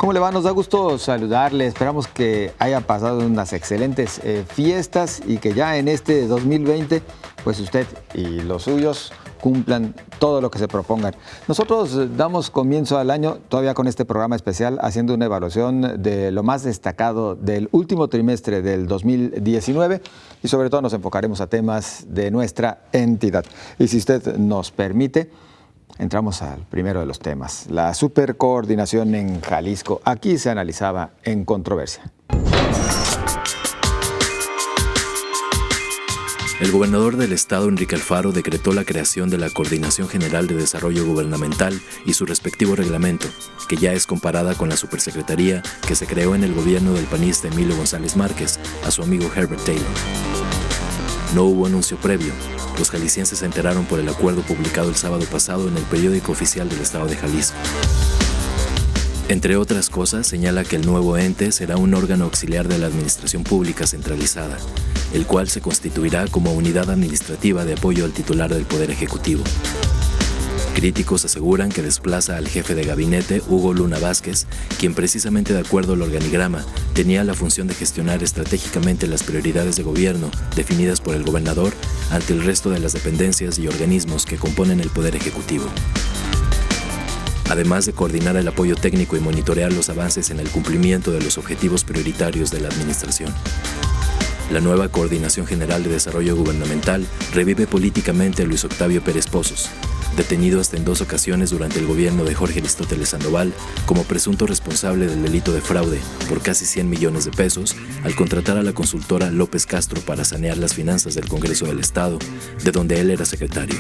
¿Cómo le va? Nos da gusto saludarle. Esperamos que haya pasado unas excelentes fiestas y que ya en este 2020, pues usted y los suyos cumplan todo lo que se propongan. Nosotros damos comienzo al año todavía con este programa especial haciendo una evaluación de lo más destacado del último trimestre del 2019 y sobre todo nos enfocaremos a temas de nuestra entidad. Y si usted nos permite, entramos al primero de los temas, la supercoordinación en Jalisco. Aquí se analizaba en controversia. El gobernador del estado, Enrique Alfaro, decretó la creación de la Coordinación General de Desarrollo Gubernamental y su respectivo reglamento, que ya es comparada con la supersecretaría que se creó en el gobierno del panista Emilio González Márquez a su amigo Herbert Taylor. No hubo anuncio previo. Los jaliscienses se enteraron por el acuerdo publicado el sábado pasado en el periódico oficial del estado de Jalisco. Entre otras cosas, señala que el nuevo ente será un órgano auxiliar de la administración pública centralizada, el cual se constituirá como unidad administrativa de apoyo al titular del Poder Ejecutivo. Críticos aseguran que desplaza al jefe de gabinete, Hugo Luna Vázquez, quien precisamente de acuerdo al organigrama tenía la función de gestionar estratégicamente las prioridades de gobierno definidas por el gobernador ante el resto de las dependencias y organismos que componen el Poder Ejecutivo. Además de coordinar el apoyo técnico y monitorear los avances en el cumplimiento de los objetivos prioritarios de la administración. La nueva Coordinación General de Desarrollo Gubernamental revive políticamente a Luis Octavio Pérez Pozos, detenido hasta en 2 ocasiones durante el gobierno de Jorge Aristóteles Sandoval como presunto responsable del delito de fraude por casi 100 millones de pesos al contratar a la consultora López Castro para sanear las finanzas del Congreso del Estado, de donde él era secretario.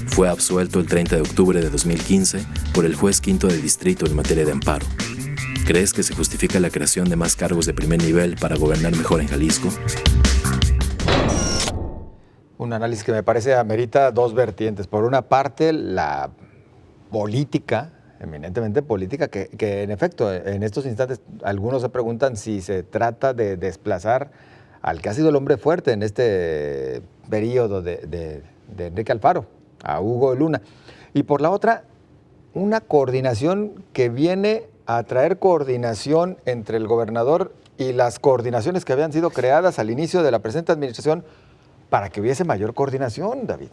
Fue absuelto el 30 de octubre de 2015 por el juez quinto de distrito en materia de amparo. ¿Crees que se justifica la creación de más cargos de primer nivel para gobernar mejor en Jalisco? Un análisis que me parece amerita 2 vertientes. Por una parte, la política, eminentemente política, que en efecto, en estos instantes, algunos se preguntan si se trata de desplazar al que ha sido el hombre fuerte en este periodo de Enrique Alfaro, a Hugo Luna. Y por la otra, una coordinación que viene a traer coordinación entre el gobernador y las coordinaciones que habían sido creadas al inicio de la presente administración para que hubiese mayor coordinación, David.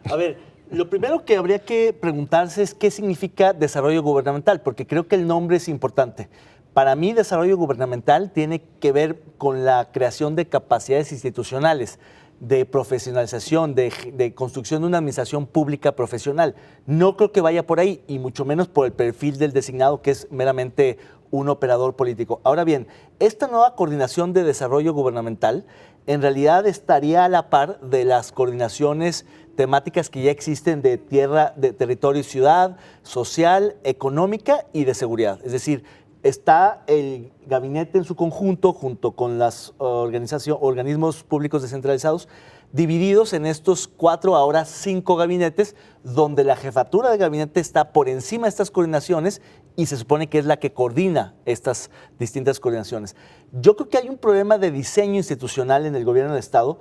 A ver, lo primero que habría que preguntarse es qué significa desarrollo gubernamental, porque creo que el nombre es importante. Para mí, desarrollo gubernamental tiene que ver con la creación de capacidades institucionales, de profesionalización, de construcción de una administración pública profesional. No creo que vaya por ahí, y mucho menos por el perfil del designado, que es meramente un operador político. Ahora bien, esta nueva coordinación de desarrollo gubernamental en realidad estaría a la par de las coordinaciones temáticas que ya existen de tierra, de territorio y ciudad, social, económica y de seguridad. Es decir, está el gabinete en su conjunto, junto con los organismos públicos descentralizados, divididos en estos 4, ahora 5 gabinetes, donde la jefatura de gabinete está por encima de estas coordinaciones y se supone que es la que coordina estas distintas coordinaciones. Yo creo que hay un problema de diseño institucional en el gobierno del Estado,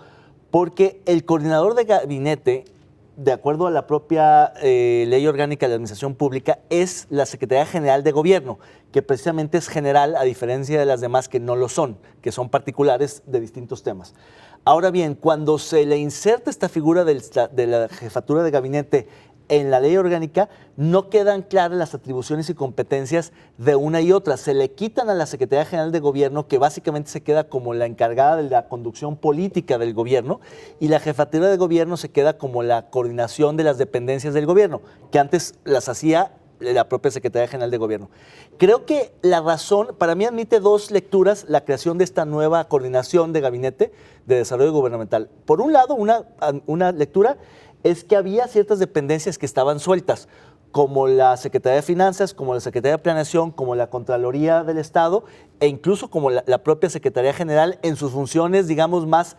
porque el coordinador de gabinete, de acuerdo a la propia Ley Orgánica de la Administración Pública, es la Secretaría General de Gobierno, que precisamente es general, a diferencia de las demás que no lo son, que son particulares de distintos temas. Ahora bien, cuando se le inserta esta figura de la jefatura de gabinete en la ley orgánica, no quedan claras las atribuciones y competencias de una y otra. Se le quitan a la Secretaría General de Gobierno, que básicamente se queda como la encargada de la conducción política del gobierno, y la jefatura de gobierno se queda como la coordinación de las dependencias del gobierno, que antes las hacía la propia Secretaría General de Gobierno. Creo que la razón, para mí admite 2 lecturas, la creación de esta nueva coordinación de gabinete de desarrollo gubernamental. Por un lado, una lectura es que había ciertas dependencias que estaban sueltas, como la Secretaría de Finanzas, como la Secretaría de Planeación, como la Contraloría del Estado, e incluso como la propia Secretaría General en sus funciones, digamos, más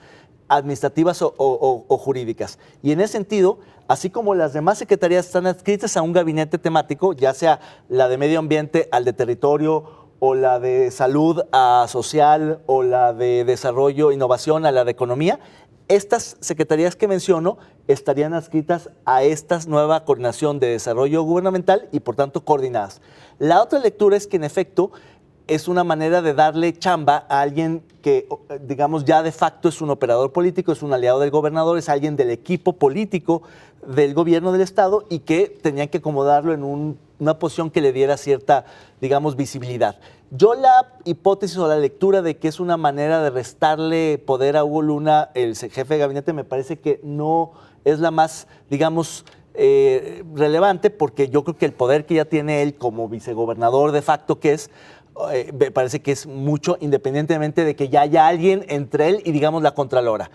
administrativas o jurídicas. Y en ese sentido, así como las demás secretarías están adscritas a un gabinete temático, ya sea la de medio ambiente al de territorio o la de salud a social, o la de desarrollo, innovación a la de economía, estas secretarías que menciono estarían adscritas a esta nueva coordinación de desarrollo gubernamental y por tanto coordinadas. La otra lectura es que en efecto es una manera de darle chamba a alguien que, digamos, ya de facto es un operador político, es un aliado del gobernador, es alguien del equipo político del gobierno del Estado y que tenían que acomodarlo en una posición que le diera cierta, digamos, visibilidad. Yo la hipótesis o la lectura de que es una manera de restarle poder a Hugo Luna, el jefe de gabinete, me parece que no es la más, digamos, relevante, porque yo creo que el poder que ya tiene él como vicegobernador de facto que es, me parece que es mucho, independientemente de que ya haya alguien entre él y, digamos, la Contralora.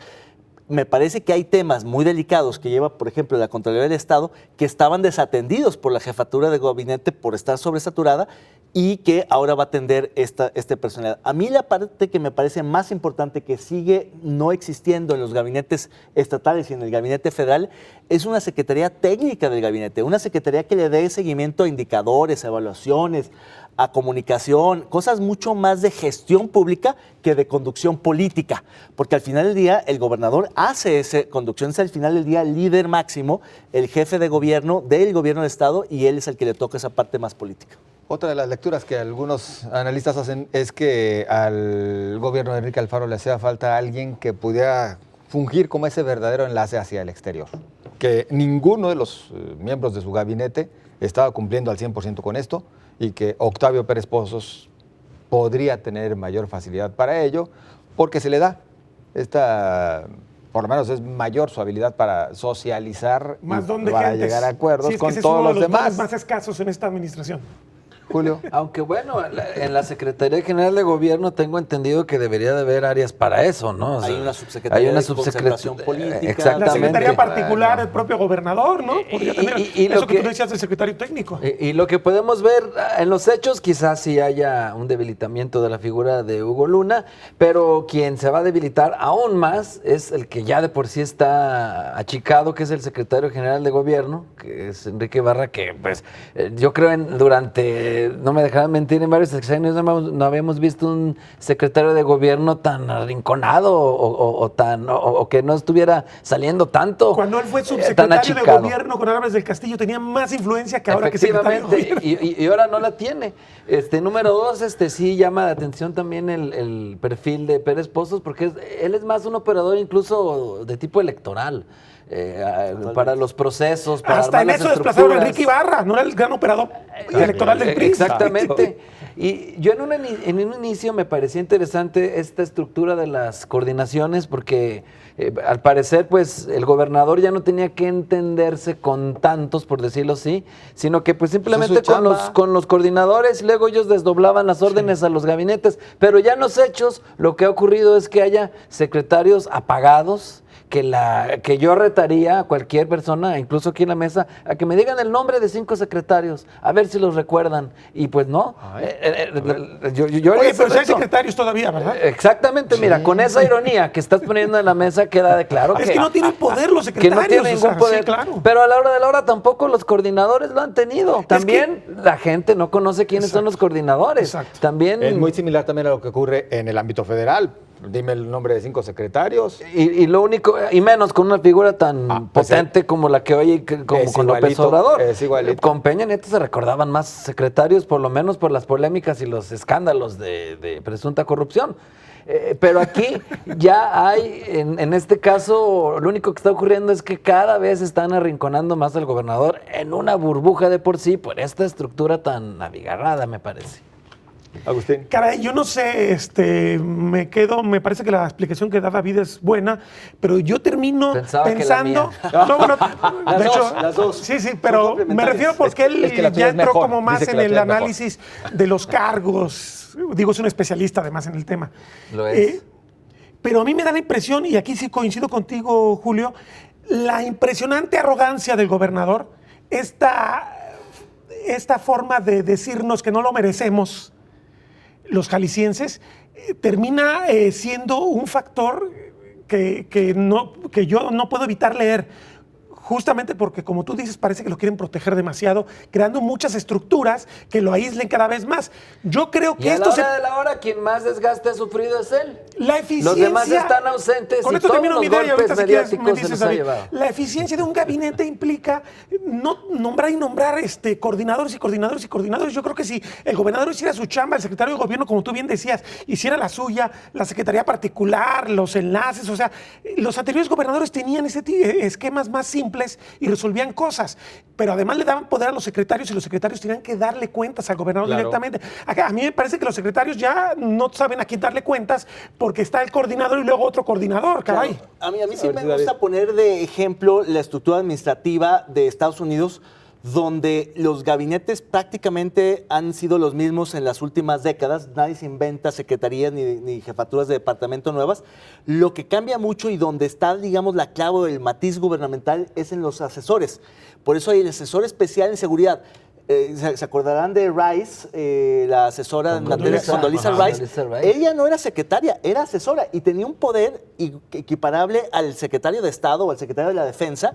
Me parece que hay temas muy delicados que lleva, por ejemplo, la Contraloría del Estado, que estaban desatendidos por la jefatura de gabinete por estar sobresaturada y que ahora va a atender este personal. A mí la parte que me parece más importante, que sigue no existiendo en los gabinetes estatales y en el gabinete federal, es una secretaría técnica del gabinete, una secretaría que le dé seguimiento a indicadores, a evaluaciones, a comunicación, cosas mucho más de gestión pública que de conducción política, porque al final del día el gobernador hace esa conducción, es al final del día el líder máximo, el jefe de gobierno del gobierno del Estado, y él es el que le toca esa parte más política. Otra de las lecturas que algunos analistas hacen es que al gobierno de Enrique Alfaro le hacía falta alguien que pudiera fungir como ese verdadero enlace hacia el exterior, que ninguno de los miembros de su gabinete estaba cumpliendo al 100% con esto, y que Octavio Pérez Pozos podría tener mayor facilidad para ello, porque se le da por lo menos es mayor su habilidad para socializar más y para llegar a acuerdos con todos los demás. Más escasos en esta administración. Julio. Aunque bueno, en la Secretaría General de Gobierno tengo entendido que debería de haber áreas para eso, ¿no? O sea, hay una subsecretaría de concentración política. Exactamente. La secretaría particular, el propio gobernador, ¿no? Podría tener eso que tú decías del secretario técnico. Y lo que podemos ver en los hechos, quizás sí haya un debilitamiento de la figura de Hugo Luna, pero quien se va a debilitar aún más es el que ya de por sí está achicado, que es el secretario general de Gobierno, que es Enrique Barra, que pues yo creo durante... No me dejarán mentir, en varios sexenios no habíamos visto un secretario de gobierno tan arrinconado o que no estuviera saliendo tanto. Cuando él fue subsecretario de gobierno con Álvarez del Castillo tenía más influencia que ahora que secretario de gobierno. Y ahora no la tiene. Número dos, sí llama la atención también el perfil de Pérez Pozos, porque él es más un operador incluso de tipo electoral. Para los procesos, para hasta en eso desplazaron a Enrique Ibarra, no era el gran operador electoral del PRI. Exactamente. Y yo en un inicio me parecía interesante esta estructura de las coordinaciones, porque al parecer pues el gobernador ya no tenía que entenderse con tantos, por decirlo así, sino que pues simplemente con los coordinadores, y luego ellos desdoblaban las órdenes a los gabinetes, pero ya en los hechos lo que ha ocurrido es que haya secretarios apagados, que yo retaría a cualquier persona, incluso aquí en la mesa, a que me digan el nombre de 5 secretarios, a ver si los recuerdan. Y pues no. Oye, pero si hay secretarios todavía, ¿verdad? Exactamente, mira, con esa ironía que estás poniendo en la mesa queda de claro que no tienen poder los secretarios. Que no tienen ningún poder. Sí, claro. Pero a la hora de la hora tampoco los coordinadores lo han tenido. También la gente no conoce quiénes son los coordinadores. Exacto. También es muy similar también a lo que ocurre en el ámbito federal. Dime el nombre de 5 secretarios. Y lo único, y menos con una figura tan potente como la que hoy, como con López Obrador. Es igualito. Con Peña Nieto se recordaban más secretarios, por lo menos por las polémicas y los escándalos de presunta corrupción. Pero aquí ya hay, en este caso, lo único que está ocurriendo es que cada vez están arrinconando más al gobernador en una burbuja de por sí, por esta estructura tan abigarrada, me parece. Agustín. Caray, yo no sé, me parece que la explicación que da David es buena, pero yo termino pensando. De hecho, las dos. Sí, pero me refiero porque él ya entró como más en el análisis de los cargos. Digo, es un especialista además en el tema. Lo es. Pero a mí me da la impresión, y aquí sí coincido contigo, Julio, la impresionante arrogancia del gobernador, esta forma de decirnos que no lo merecemos los jaliscienses, termina siendo un factor que yo no puedo evitar leer. justamente porque, como tú dices, parece que lo quieren proteger demasiado, creando muchas estructuras que lo aíslen cada vez más. Yo creo que y a esto la hora de la hora, quien más desgaste ha sufrido es él. La eficiencia... Los demás están ausentes con y esto todos termino los mi idea y golpes ahorita si quieres me mediáticos se dices los ha a mí. llevado. La eficiencia de un gabinete implica no nombrar y nombrar coordinadores y coordinadores y coordinadores. Yo creo que si el gobernador hiciera su chamba, el secretario de gobierno, como tú bien decías, hiciera la suya, la secretaría particular, los enlaces, o sea, los anteriores gobernadores tenían esquemas más simples y resolvían cosas, pero además le daban poder a los secretarios y los secretarios tenían que darle cuentas al gobernador directamente. A mí me parece que los secretarios ya no saben a quién darle cuentas porque está el coordinador y luego otro coordinador, caray. Claro. A mí sí me gusta poner de ejemplo la estructura administrativa de Estados Unidos, donde los gabinetes prácticamente han sido los mismos en las últimas décadas. Nadie se inventa secretarías ni jefaturas de departamento nuevas. Lo que cambia mucho y donde está, digamos, la clave del matiz gubernamental es en los asesores. Por eso hay el asesor especial en seguridad. ¿Se acordarán de Rice, la asesora Condoleezza Rice? Ella no era secretaria, era asesora y tenía un poder equiparable al secretario de Estado o al secretario de la Defensa,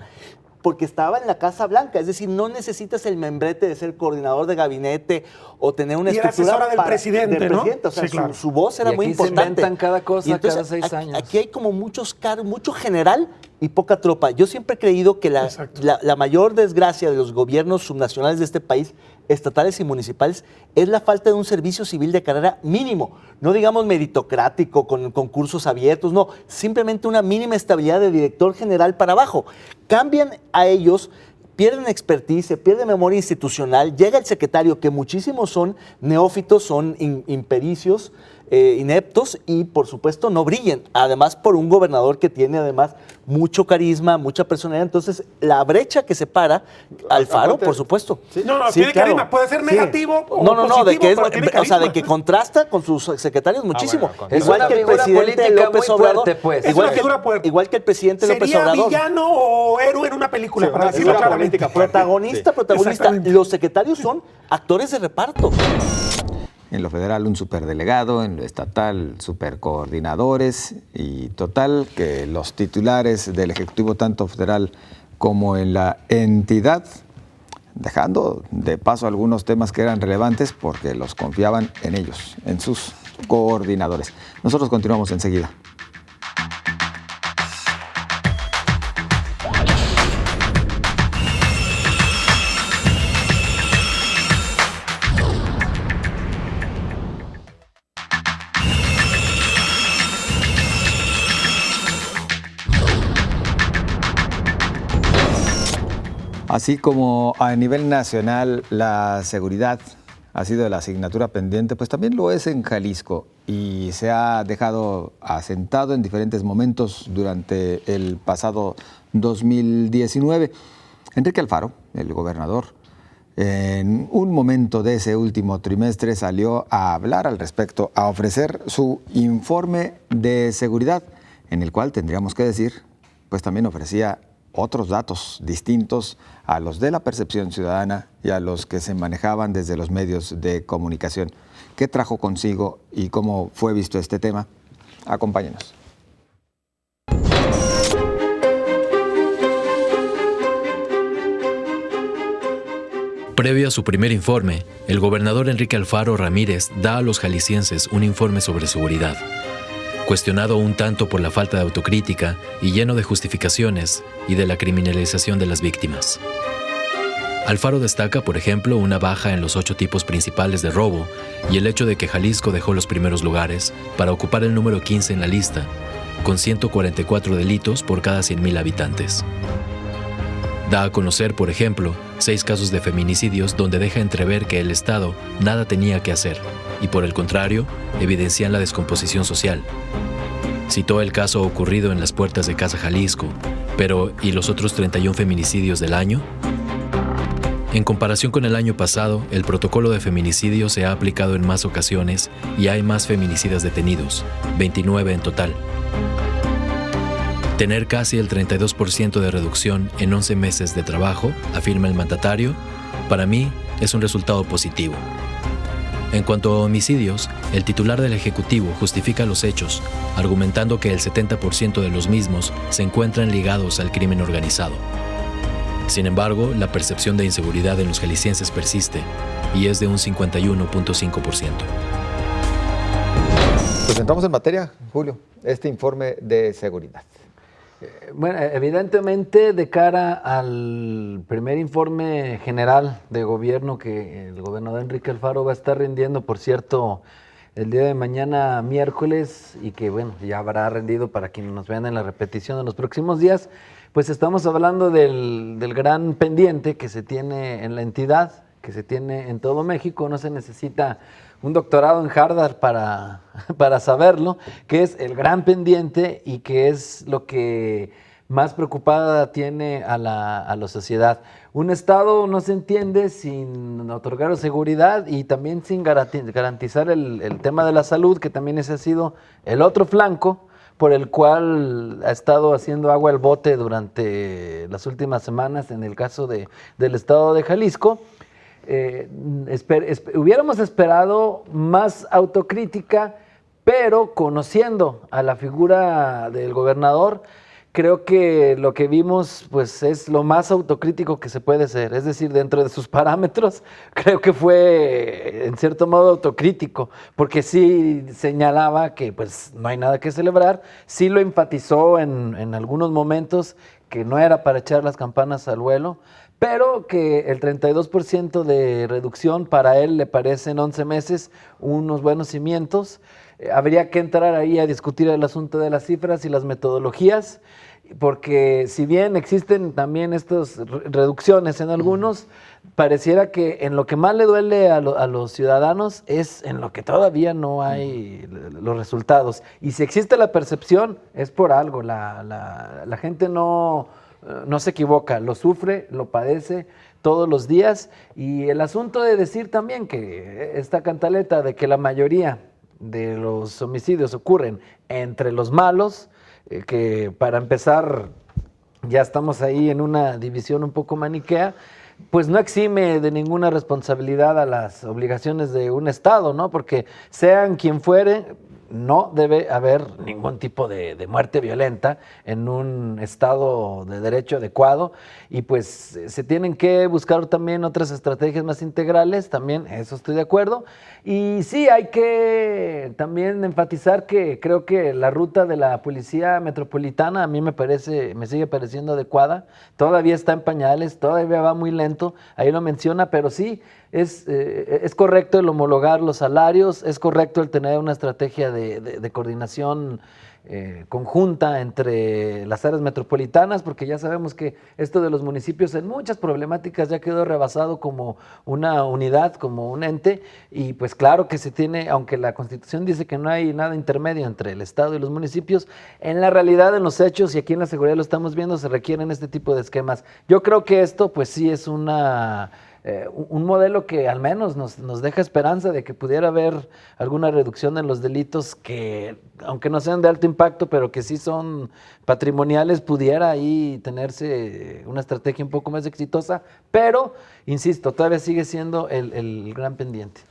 porque estaba en la Casa Blanca. Es decir, no necesitas el membrete de ser coordinador de gabinete o tener una estructura asesora del presidente, ¿no? O sea, sí, claro. su voz era muy importante. Se inventan cada cosa, entonces, cada 6 años. Aquí hay como muchos cargos, mucho general y poca tropa. Yo siempre he creído que la mayor desgracia de los gobiernos subnacionales de este país, estatales y municipales, es la falta de un servicio civil de carrera mínimo. No digamos meritocrático, con concursos abiertos, no. Simplemente una mínima estabilidad de director general para abajo. Cambian a ellos, pierden expertise, se pierde memoria institucional, llega el secretario, que muchísimos son neófitos, son impericios, ineptos y por supuesto no brillen. Además por un gobernador que tiene además mucho carisma, mucha personalidad. Entonces la brecha que separa Alfaro, por supuesto. Sí. No, tiene carisma, puede ser negativo o positivo, de que de que contrasta con sus secretarios muchísimo. Es igual una que el figura presidente López Obrador. Fuerte, pues. Igual que el presidente López ¿Sería Obrador. villano o héroe en una película? Sí, para decirlo claramente. Protagonista. Exactamente. Los secretarios son actores de reparto. En lo federal un superdelegado, en lo estatal supercoordinadores y total que los titulares del Ejecutivo tanto federal como en la entidad, dejando de paso algunos temas que eran relevantes porque los confiaban en ellos, en sus coordinadores. Nosotros continuamos enseguida. Así como a nivel nacional la seguridad ha sido la asignatura pendiente, pues también lo es en Jalisco y se ha dejado asentado en diferentes momentos durante el pasado 2019. Enrique Alfaro, el gobernador, en un momento de ese último trimestre salió a hablar al respecto, a ofrecer su informe de seguridad, en el cual tendríamos que decir, pues también ofrecía otros datos distintos a los de la percepción ciudadana y a los que se manejaban desde los medios de comunicación. ¿Qué trajo consigo y cómo fue visto este tema? Acompáñenos. Previo a su primer informe, el gobernador Enrique Alfaro Ramírez da a los jaliscienses un informe sobre seguridad. Cuestionado un tanto por la falta de autocrítica y lleno de justificaciones y de la criminalización de las víctimas. Alfaro destaca, por ejemplo, una baja en los 8 tipos principales de robo y el hecho de que Jalisco dejó los primeros lugares para ocupar el número 15 en la lista, con 144 delitos por cada 100,000 habitantes. Da a conocer, por ejemplo, 6 casos de feminicidios donde deja entrever que el Estado nada tenía que hacer y, por el contrario, evidencian la descomposición social. Citó el caso ocurrido en las puertas de Casa Jalisco, pero ¿y los otros 31 feminicidios del año? En comparación con el año pasado, el protocolo de feminicidio se ha aplicado en más ocasiones y hay más feminicidas detenidos, 29 en total. Tener casi el 32% de reducción en 11 meses de trabajo, afirma el mandatario, para mí es un resultado positivo. En cuanto a homicidios, el titular del Ejecutivo justifica los hechos, argumentando que el 70% de los mismos se encuentran ligados al crimen organizado. Sin embargo, la percepción de inseguridad en los jaliscienses persiste y es de un 51.5%. Pues entramos en materia, Julio, este informe de seguridad. Bueno, evidentemente de cara al primer informe general de gobierno que el gobernador Enrique Alfaro va a estar rindiendo, por cierto, el día de mañana miércoles, y que bueno, ya habrá rendido para quienes nos vean en la repetición en los próximos días, pues estamos hablando del gran pendiente que se tiene en la entidad, que se tiene en todo México. No se necesita un doctorado en Harvard para saberlo, que es el gran pendiente y que es lo que más preocupada tiene a la sociedad. Un Estado no se entiende sin otorgar seguridad y también sin garantizar el tema de la salud, que también ese ha sido el otro flanco por el cual ha estado haciendo agua el bote durante las últimas semanas en el caso del estado de Jalisco. Hubiéramos esperado más autocrítica, pero conociendo a la figura del gobernador, creo que lo que vimos pues es lo más autocrítico que se puede ser, es decir, dentro de sus parámetros, creo que fue en cierto modo autocrítico, porque sí señalaba que pues no hay nada que celebrar, sí lo enfatizó en algunos momentos que no era para echar las campanas al vuelo, pero que el 32% de reducción para él le parece en 11 meses unos buenos cimientos. Habría que entrar ahí a discutir el asunto de las cifras y las metodologías, porque si bien existen también estas reducciones en algunos, pareciera que en lo que más le duele a los ciudadanos es en lo que todavía no hay los resultados. Y si existe la percepción, es por algo. La gente no se equivoca, lo sufre, lo padece todos los días. Y el asunto de decir también que esta cantaleta de que la mayoría de los homicidios ocurren entre los malos, que para empezar ya estamos ahí en una división un poco maniquea, pues no exime de ninguna responsabilidad a las obligaciones de un Estado, ¿no? Porque sean quien fuere, no debe haber ningún tipo de muerte violenta en un Estado de derecho adecuado, y pues se tienen que buscar también otras estrategias más integrales, también eso estoy de acuerdo. Y sí, hay que también enfatizar que creo que la ruta de la Policía Metropolitana a mí me sigue pareciendo adecuada, todavía está en pañales, todavía va muy lento, ahí lo menciona, pero sí, es correcto el homologar los salarios, es correcto el tener una estrategia de coordinación conjunta entre las áreas metropolitanas, porque ya sabemos que esto de los municipios en muchas problemáticas ya quedó rebasado como una unidad, como un ente, y pues claro que se tiene, aunque la Constitución dice que no hay nada intermedio entre el Estado y los municipios, en la realidad, en los hechos y aquí en la seguridad lo estamos viendo, se requieren este tipo de esquemas. Yo creo que esto pues sí es un modelo que al menos nos deja esperanza de que pudiera haber alguna reducción en los delitos que, aunque no sean de alto impacto, pero que sí son patrimoniales, pudiera ahí tenerse una estrategia un poco más exitosa, pero, insisto, todavía sigue siendo el gran pendiente.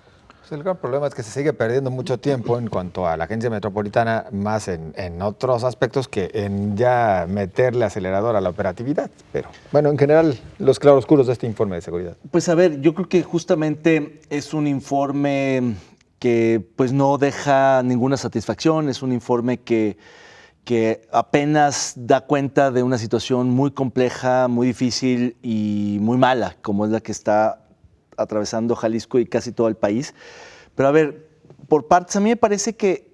El gran problema es que se sigue perdiendo mucho tiempo en cuanto a la agencia metropolitana, más en otros aspectos que en ya meterle acelerador a la operatividad. Pero bueno, en general, los claroscuros de este informe de seguridad. Pues a ver, yo creo que justamente es un informe que pues no deja ninguna satisfacción, es un informe que apenas da cuenta de una situación muy compleja, muy difícil y muy mala, como es la que está atravesando Jalisco y casi todo el país. Pero a ver, por partes, a mí me parece que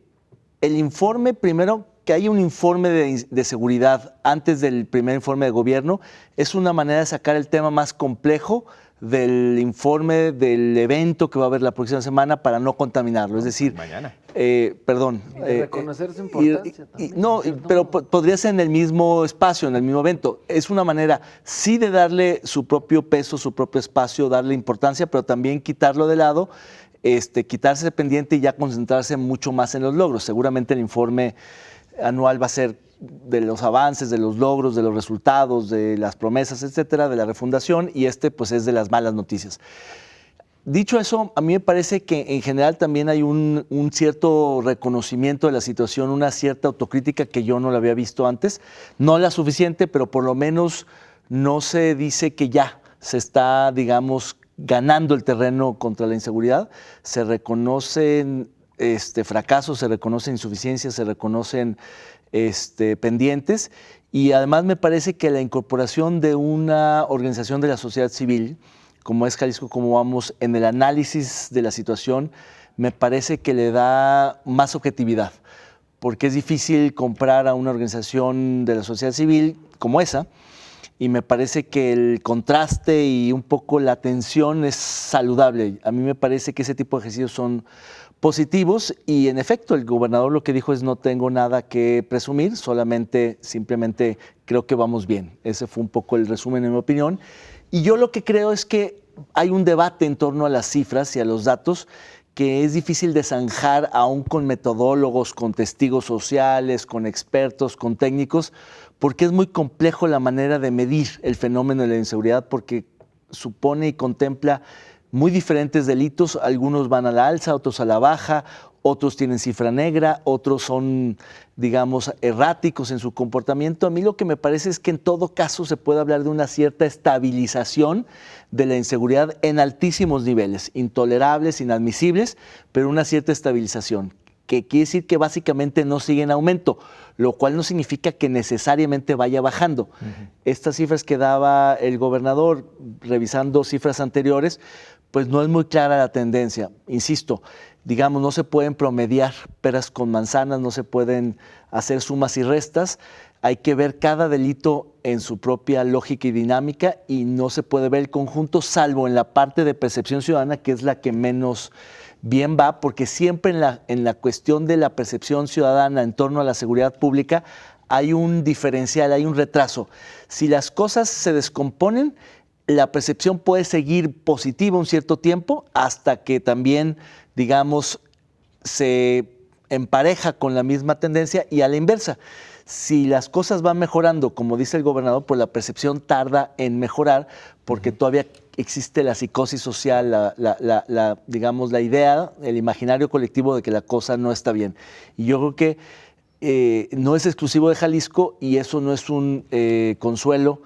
el informe, primero, que haya un informe de seguridad antes del primer informe de gobierno, es una manera de sacar el tema más complejo del informe del evento que va a haber la próxima semana para no contaminarlo. Es decir, mañana. Reconocer su importancia también. Pero podría ser en el mismo espacio, en el mismo evento. Es una manera, sí, de darle su propio peso, su propio espacio, darle importancia, pero también quitarlo de lado, quitarse el pendiente y ya concentrarse mucho más en los logros. Seguramente el informe anual va a ser de los avances, de los logros, de los resultados, de las promesas, etcétera, de la refundación, y pues es de las malas noticias. Dicho eso, a mí me parece que en general también hay un cierto reconocimiento de la situación, una cierta autocrítica que yo no la había visto antes, no la suficiente, pero por lo menos no se dice que ya se está, digamos, ganando el terreno contra la inseguridad. Se reconocen fracasos, se reconocen insuficiencias, se reconocen pendientes, y además me parece que la incorporación de una organización de la sociedad civil, como es Jalisco Cómo Vamos, en el análisis de la situación, me parece que le da más objetividad, porque es difícil comprar a una organización de la sociedad civil como esa, y me parece que el contraste y un poco la tensión es saludable. A mí me parece que ese tipo de ejercicios son positivos, y en efecto el gobernador lo que dijo es: no tengo nada que presumir, simplemente creo que vamos bien. Ese fue un poco el resumen, en mi opinión. Y yo lo que creo es que hay un debate en torno a las cifras y a los datos que es difícil de zanjar, aún con metodólogos, con testigos sociales, con expertos, con técnicos, porque es muy complejo la manera de medir el fenómeno de la inseguridad, porque supone y contempla muy diferentes delitos. Algunos van a la alza, otros a la baja, otros tienen cifra negra, otros son, digamos, erráticos en su comportamiento. A mí lo que me parece es que en todo caso se puede hablar de una cierta estabilización de la inseguridad en altísimos niveles, intolerables, inadmisibles, pero una cierta estabilización, que quiere decir que básicamente no sigue en aumento, lo cual no significa que necesariamente vaya bajando. Estas cifras que daba el gobernador, revisando cifras anteriores, pues no es muy clara la tendencia. Insisto, digamos, no se pueden promediar peras con manzanas, no se pueden hacer sumas y restas. Hay que ver cada delito en su propia lógica y dinámica, y no se puede ver el conjunto, salvo en la parte de percepción ciudadana, que es la que menos bien va, porque siempre en la cuestión de la percepción ciudadana en torno a la seguridad pública hay un diferencial, hay un retraso. Si las cosas se descomponen, la percepción puede seguir positiva un cierto tiempo, hasta que también, digamos, se empareja con la misma tendencia, y a la inversa. Si las cosas van mejorando, como dice el gobernador, pues la percepción tarda en mejorar, porque todavía existe la psicosis social, digamos, la idea, el imaginario colectivo de que la cosa no está bien. Y yo creo que no es exclusivo de Jalisco, y eso no es un consuelo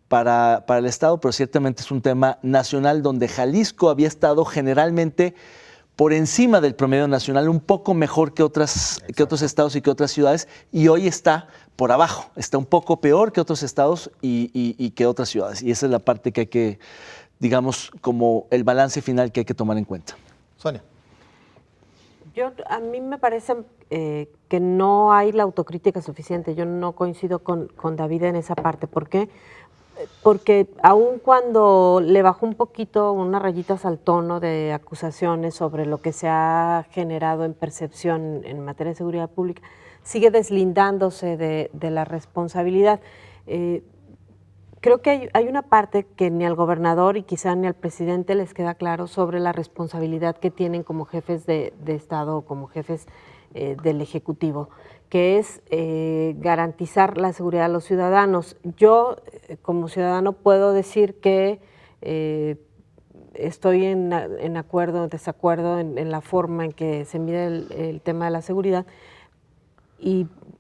para el Estado, pero ciertamente es un tema nacional, donde Jalisco había estado generalmente por encima del promedio nacional, un poco mejor que otros estados y que otras ciudades, y hoy está por abajo, está un poco peor que otros estados y que otras ciudades. Y esa es la parte que hay que, digamos, como el balance final que hay que tomar en cuenta. Sonia. A mí me parece que no hay la autocrítica suficiente. Yo no coincido con David en esa parte. ¿Por qué? Porque aun cuando le bajó un poquito, unas rayitas al tono de acusaciones sobre lo que se ha generado en percepción en materia de seguridad pública, sigue deslindándose de la responsabilidad. Creo que hay una parte que ni al gobernador y quizá ni al presidente les queda claro sobre la responsabilidad que tienen como jefes de Estado o como jefes del Ejecutivo, que es garantizar la seguridad de los ciudadanos. Yo, como ciudadano, puedo decir que estoy en acuerdo o desacuerdo en la forma en que se mide el tema de la seguridad,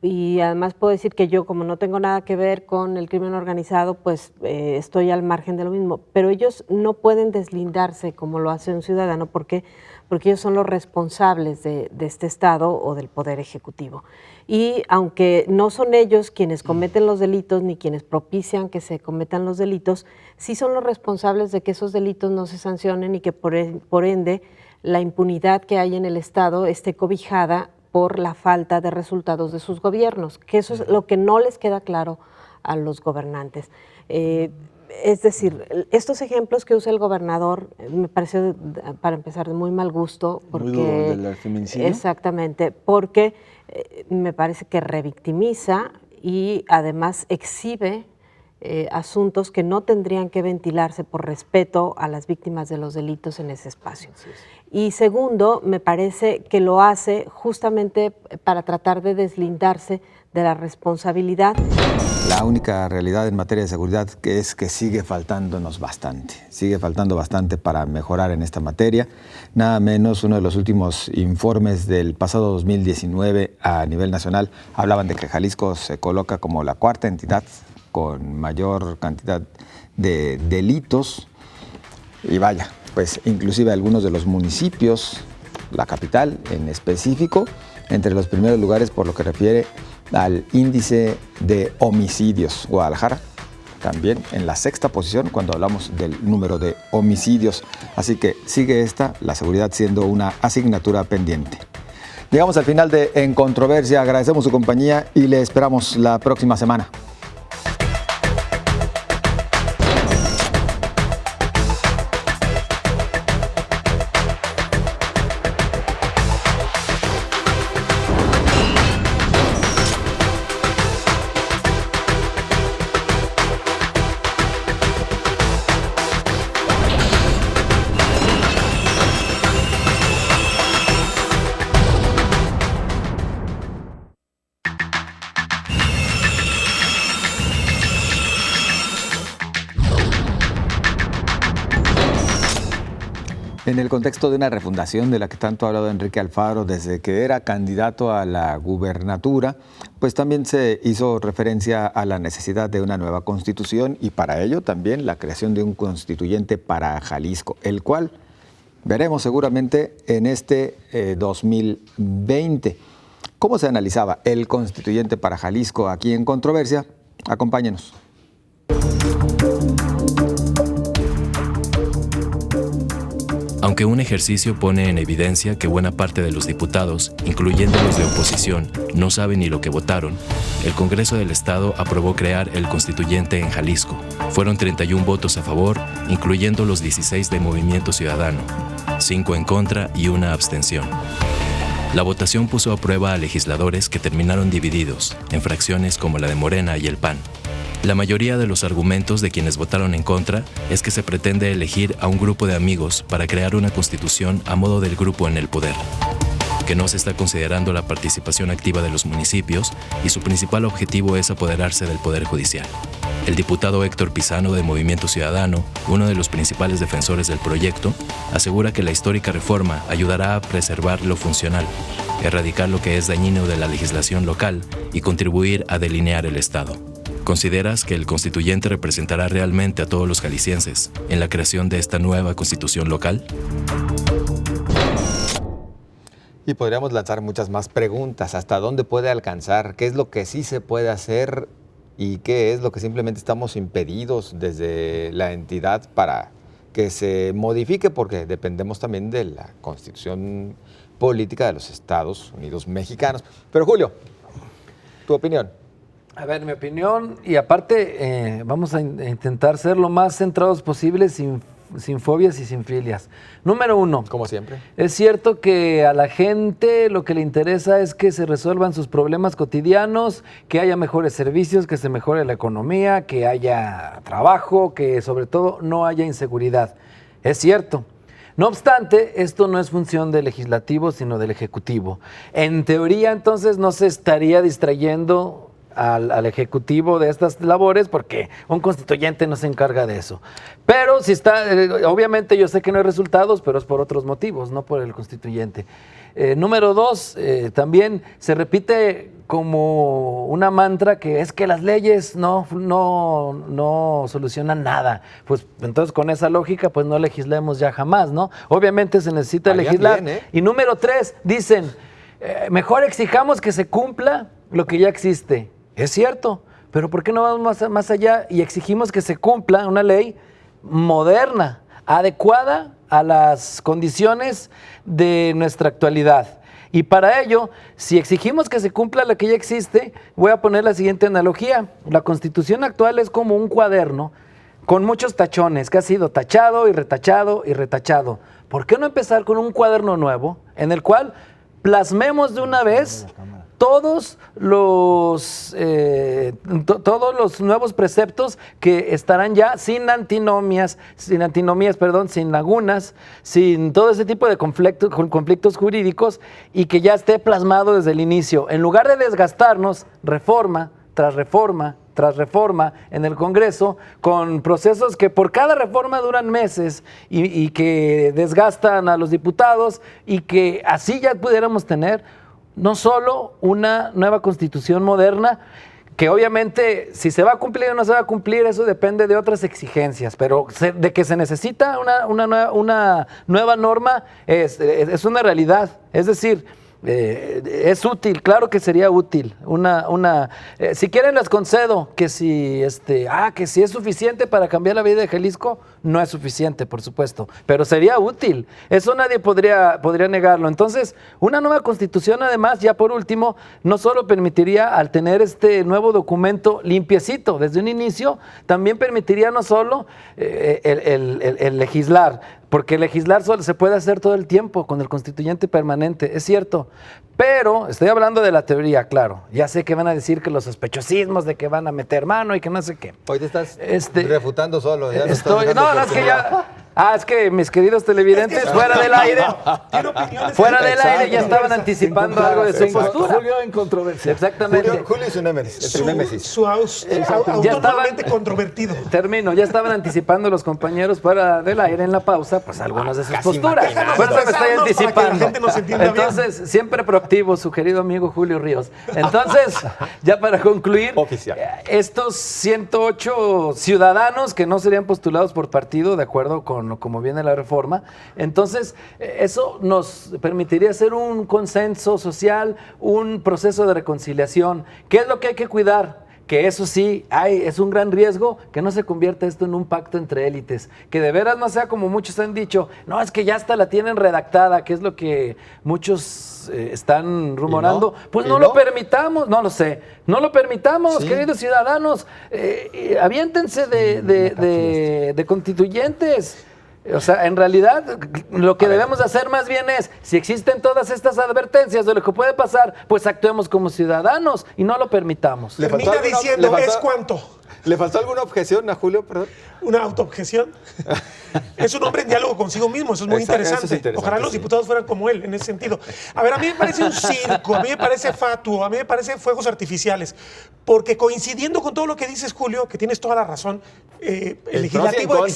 y además puedo decir que yo, como no tengo nada que ver con el crimen organizado, pues estoy al margen de lo mismo. Pero ellos no pueden deslindarse como lo hace un ciudadano, porque ellos son los responsables de este Estado o del Poder Ejecutivo. Y aunque no son ellos quienes cometen los delitos ni quienes propician que se cometan los delitos, sí son los responsables de que esos delitos no se sancionen, y que por ende la impunidad que hay en el Estado esté cobijada por la falta de resultados de sus gobiernos, que eso es lo que no les queda claro a los gobernantes. Es decir, estos ejemplos que usa el gobernador me pareció, para empezar, de muy mal gusto. Porque, muy duro, del feminicidio. Exactamente, porque me parece que revictimiza y además exhibe asuntos que no tendrían que ventilarse por respeto a las víctimas de los delitos en ese espacio. Y segundo, me parece que lo hace justamente para tratar de deslindarse de la responsabilidad. La única realidad en materia de seguridad es que sigue faltando bastante para mejorar en esta materia. Nada menos, uno de los últimos informes del pasado 2019 a nivel nacional hablaban de que Jalisco se coloca como la cuarta entidad con mayor cantidad de delitos. Y vaya, pues inclusive algunos de los municipios, la capital en específico, entre los primeros lugares por lo que refiere al índice de homicidios. Guadalajara también en la 6ª posición cuando hablamos del número de homicidios. Así que sigue la seguridad siendo una asignatura pendiente. Llegamos al final de En Controversia. Agradecemos su compañía y le esperamos la próxima semana. En el contexto de una refundación de la que tanto ha hablado Enrique Alfaro desde que era candidato a la gubernatura, pues también se hizo referencia a la necesidad de una nueva constitución y para ello también la creación de un constituyente para Jalisco, el cual veremos seguramente en este 2020. ¿Cómo se analizaba el constituyente para Jalisco aquí en Controversia? Acompáñenos. Aunque un ejercicio pone en evidencia que buena parte de los diputados, incluyendo los de oposición, no saben ni lo que votaron, el Congreso del Estado aprobó crear el constituyente en Jalisco. Fueron 31 votos a favor, incluyendo los 16 de Movimiento Ciudadano, 5 en contra y 1 abstención. La votación puso a prueba a legisladores que terminaron divididos, en fracciones como la de Morena y el PAN. La mayoría de los argumentos de quienes votaron en contra es que se pretende elegir a un grupo de amigos para crear una constitución a modo del grupo en el poder, que no se está considerando la participación activa de los municipios y su principal objetivo es apoderarse del Poder Judicial. El diputado Héctor Pizano de Movimiento Ciudadano, uno de los principales defensores del proyecto, asegura que la histórica reforma ayudará a preservar lo funcional, erradicar lo que es dañino de la legislación local y contribuir a delinear el Estado. ¿Consideras que el constituyente representará realmente a todos los jaliscienses en la creación de esta nueva constitución local? Y podríamos lanzar muchas más preguntas. ¿Hasta dónde puede alcanzar? ¿Qué es lo que sí se puede hacer? ¿Y qué es lo que simplemente estamos impedidos desde la entidad para que se modifique? Porque dependemos también de la constitución política de los Estados Unidos mexicanos. Pero Julio, tu opinión. A ver, mi opinión, y aparte vamos a intentar ser lo más centrados posible, sin fobias y sin filias. Número 1. Como siempre. Es cierto que a la gente lo que le interesa es que se resuelvan sus problemas cotidianos, que haya mejores servicios, que se mejore la economía, que haya trabajo, que sobre todo no haya inseguridad. Es cierto. No obstante, esto no es función del legislativo, sino del ejecutivo. En teoría, entonces, no se estaría distrayendo al ejecutivo de estas labores porque un constituyente no se encarga de eso. Pero si está, obviamente yo sé que no hay resultados, pero es por otros motivos, no por el constituyente. Número 2, también se repite como una mantra que es que las leyes no solucionan nada. Pues entonces con esa lógica pues no legislemos ya jamás, ¿no? Obviamente se necesita legislar. Bien, Y número 3, dicen, mejor exijamos que se cumpla lo que ya existe. Es cierto, pero ¿por qué no vamos más allá y exigimos que se cumpla una ley moderna, adecuada a las condiciones de nuestra actualidad? Y para ello, si exigimos que se cumpla lo que ya existe, voy a poner la siguiente analogía. La Constitución actual es como un cuaderno con muchos tachones, que ha sido tachado y retachado y retachado. ¿Por qué no empezar con un cuaderno nuevo en el cual plasmemos de una vez todos los nuevos preceptos que estarán ya sin antinomías, sin lagunas, sin todo ese tipo de conflictos jurídicos y que ya esté plasmado desde el inicio? En lugar de desgastarnos reforma tras reforma tras reforma en el Congreso, con procesos que por cada reforma duran meses y que desgastan a los diputados y que así ya pudiéramos tener no solo una nueva constitución moderna que obviamente si se va a cumplir o no se va a cumplir, eso depende de otras exigencias, pero de que se necesita una nueva norma es una realidad. Es decir, es útil, claro que sería útil. Si quieren les concedo que si es suficiente para cambiar la vida de Jalisco, no es suficiente, por supuesto, pero sería útil. Eso nadie podría negarlo. Entonces, una nueva constitución, además, ya por último, no solo permitiría, al tener este nuevo documento limpiecito desde un inicio, también permitiría no solo el legislar, porque legislar solo se puede hacer todo el tiempo con el constituyente permanente, es cierto, pero estoy hablando de la teoría, claro. Ya sé que van a decir que los sospechosismos de que van a meter mano y que no sé qué. Hoy te estás refutando solo. Ya es que ya... es que mis queridos televidentes, fuera del aire ya estaban anticipando algo de su postura. Julio en controversia. Exactamente. Julio es un némesis. Su autónomamente controvertido. Termino, ya estaban anticipando los compañeros fuera del aire en la pausa, pues algunas de sus posturas. Por eso me estoy anticipando. Entonces, siempre proactivo, su querido amigo Julio Ríos. Entonces, ya para concluir, estos 108 ciudadanos que no serían postulados por partido, de acuerdo con como viene la reforma, entonces eso nos permitiría hacer un consenso social, un proceso de reconciliación. ¿Qué es lo que hay que cuidar? Que eso sí, es un gran riesgo que no se convierta esto en un pacto entre élites, que de veras no sea como muchos han dicho, no, es que ya hasta la tienen redactada, que es lo que muchos están rumorando. Pues no lo permitamos, no lo sé, no lo permitamos, queridos ciudadanos, aviéntense de constituyentes. O sea, en realidad, lo que debemos hacer más bien es, si existen todas estas advertencias de lo que puede pasar, pues actuemos como ciudadanos y no lo permitamos. Termina diciendo, ¿es cuánto? ¿Le faltó alguna objeción a Julio, perdón? ¿Una autoobjeción? Es un hombre en diálogo consigo mismo, eso es muy interesante. Ojalá los diputados fueran como él, en ese sentido. A ver, a mí me parece un circo, a mí me parece fatuo, a mí me parece fuegos artificiales, porque coincidiendo con todo lo que dices, Julio, que tienes toda la razón, el legislativo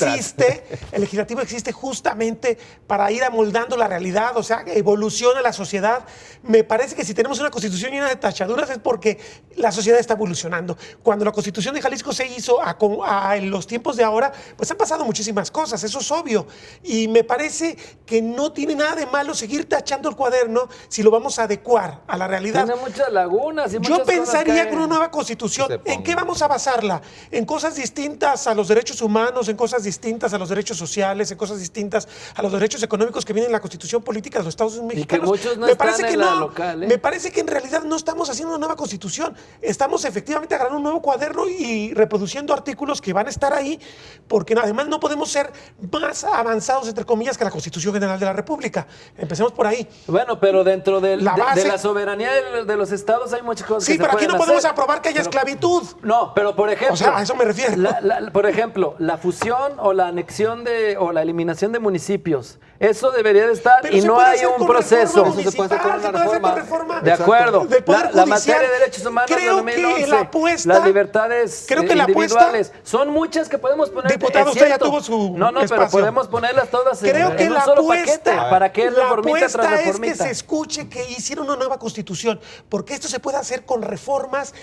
existe justamente para ir amoldando la realidad, o sea, evoluciona la sociedad. Me parece que si tenemos una constitución llena de tachaduras es porque la sociedad está evolucionando. Cuando la constitución de Jalisco se hizo en los tiempos de ahora, pues han pasado muchísimas cosas, eso es obvio. Y me parece que no tiene nada de malo seguir tachando el cuaderno si lo vamos a adecuar a la realidad. Tiene muchas lagunas y muchas Yo pensaría que con una nueva constitución, ¿en qué vamos a basarla? En cosas distintas a los derechos humanos, en cosas distintas a los derechos sociales, en cosas distintas a los derechos económicos que vienen en la constitución política de los Estados Unidos mexicanos. Y que muchos no están en la local, Me parece que en realidad no estamos haciendo una nueva constitución, estamos efectivamente agarrando un nuevo cuaderno y reproduciendo artículos que van a estar ahí, porque además no podemos ser más avanzados, entre comillas, que la Constitución General de la República. Empecemos por ahí. Bueno, pero dentro de la soberanía de los estados hay muchas cosas que se pero aquí no podemos hacer. aprobar que haya esclavitud. No, pero por ejemplo... O sea, a eso me refiero. Por ejemplo, la fusión o la anexión o la eliminación de municipios, eso debería de estar y no hay un proceso. Eso se puede hacer con una reforma. De acuerdo. La materia de derechos humanos de 2011, las libertades individuales, son muchas que podemos poner. Diputado, usted ya tuvo su espacio. Pero podemos ponerlas todas en un solo paquete. ¿Para qué reformita tras reformita? Es que se escuche que hicieron una nueva constitución, porque esto se puede hacer con reformas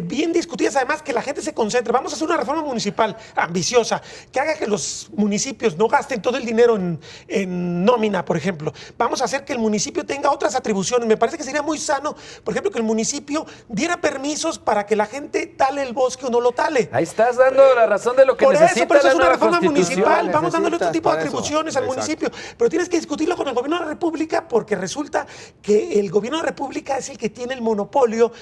bien discutidas, además que la gente se concentre. Vamos a hacer una reforma municipal ambiciosa, que haga que los municipios no gasten todo el dinero en nómina, por ejemplo. Vamos a hacer que el municipio tenga otras atribuciones. Me parece que sería muy sano, por ejemplo, que el municipio diera permisos para que la gente tale el bosque o no lo tale. Ahí estás dando la razón de lo que necesita por eso es una nueva reforma municipal. Vamos dándole dándole otro tipo de atribuciones al municipio. Pero tienes que discutirlo con el gobierno de la República, porque resulta que el gobierno de la República es el que tiene el monopolio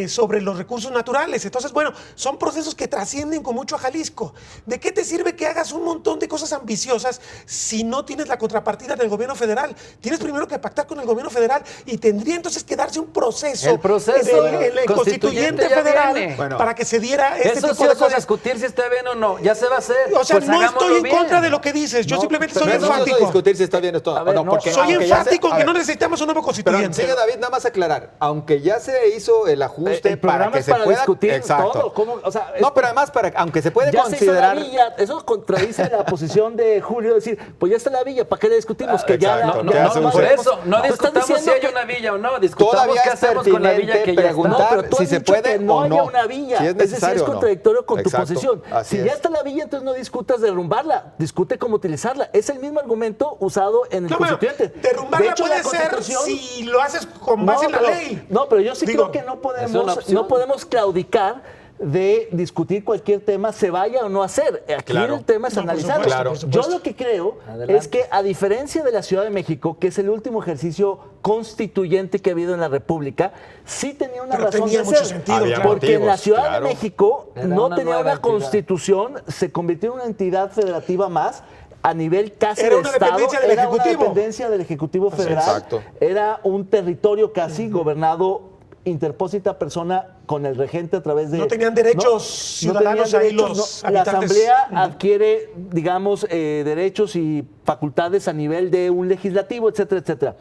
sobre los recursos naturales. Entonces, bueno, son procesos que trascienden con mucho a Jalisco. ¿De qué te sirve que hagas un montón de cosas ambiciosas si no tienes la contrapartida del gobierno federal? Tienes primero que pactar con el gobierno federal y tendría entonces que darse un proceso, el proceso en el constituyente federal para que se diera este tipo de ocioso cosas. discutir si está bien o no. Ya se va a hacer. O sea, Pues no hagámoslo estoy en bien. contra de lo que dices. Yo simplemente soy Pero no vamos a enfático. discutir si está bien esto. A ver, no, porque Soy aunque ya se- enfático a que ver, no necesitamos un nuevo Pero constituyente. sigue David, nada más aclarar. Aunque ya se hizo el ajuste El programa para que es se para pueda discutir Exacto. todo. ¿Cómo? O sea, No, pero además aunque se puede Ya considerar. se hizo la villa, eso contradice la posición de Julio, decir, pues ya está la villa, ¿para qué la discutimos? Que ya exacto, la, que hace un Por ser- eso, no Tú estás discutamos si diciendo hay que- una villa o no. Discutamos Todavía qué es hacemos con la villa que ya preguntar está. No, pero tú si has se dicho puede que no o haya no. una villa. Si es es decir, necesario es o no. contradictorio con Exacto, tu posición. así Si ya es. está la villa, entonces no discutas derrumbarla, discute cómo utilizarla. Es el mismo argumento usado en el No, bueno, constituyente. derrumbarla De hecho, la puede ser Constitución- si lo haces con base en la pero, ley. No, pero yo sí Digo, creo que no es una opción. podemos claudicar de discutir cualquier tema, se vaya o no hacer. Aquí Claro. el tema es No, por analizarlo. supuesto, por supuesto. Yo lo que creo Adelante. es que, a diferencia de la Ciudad de México, que es el último ejercicio constituyente que ha habido en la República, sí tenía una Pero razón tenía de mucho ser. sentido, Había claro. Porque en la motivos, Ciudad claro. de México Era no una tenía nueva una entidad. constitución, se convirtió en una entidad federativa más. A nivel casi Era de una Estado, dependencia del era una Ejecutivo. dependencia del Ejecutivo Federal. Exacto. Era un territorio casi gobernado interpósita persona con el regente a través de... No tenían derechos ciudadanos ahí los La habitantes. Asamblea adquiere, digamos, derechos y facultades a nivel de un legislativo, etcétera, etcétera.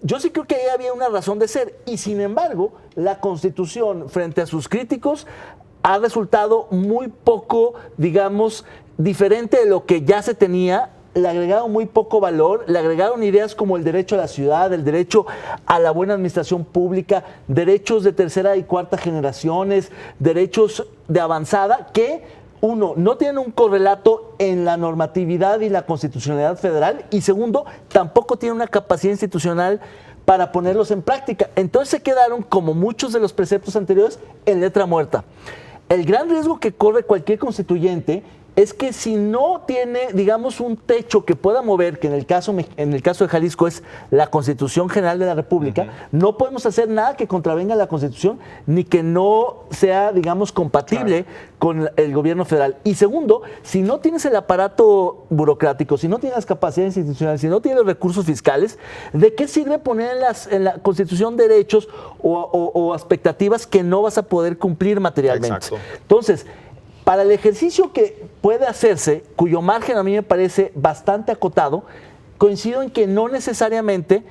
Yo sí creo que ahí había una razón de ser y, sin embargo, la Constitución, frente a sus críticos, ha resultado muy poco, digamos, diferente de lo que ya se tenía. Le agregaron muy poco valor, le agregaron ideas como el derecho a la ciudad, el derecho a la buena administración pública, derechos de tercera y cuarta generaciones, derechos de avanzada que, uno, no tienen un correlato en la normatividad y la constitucionalidad federal y, segundo, tampoco tienen una capacidad institucional para ponerlos en práctica. Entonces se quedaron, como muchos de los preceptos anteriores, en letra muerta. El gran riesgo que corre cualquier constituyente es que si no tiene, digamos, un techo que pueda mover, que en el caso de Jalisco es la Constitución General de la República, no podemos hacer nada que contravenga la Constitución ni que no sea, digamos, compatible con el gobierno federal. Y segundo, si no tienes el aparato burocrático, si no tienes las capacidades institucionales, si no tienes los recursos fiscales, ¿de qué sirve poner en la Constitución derechos o expectativas que no vas a poder cumplir materialmente? Exacto. Entonces, para el ejercicio que puede hacerse, cuyo margen a mí me parece bastante acotado, coincido en que no necesariamente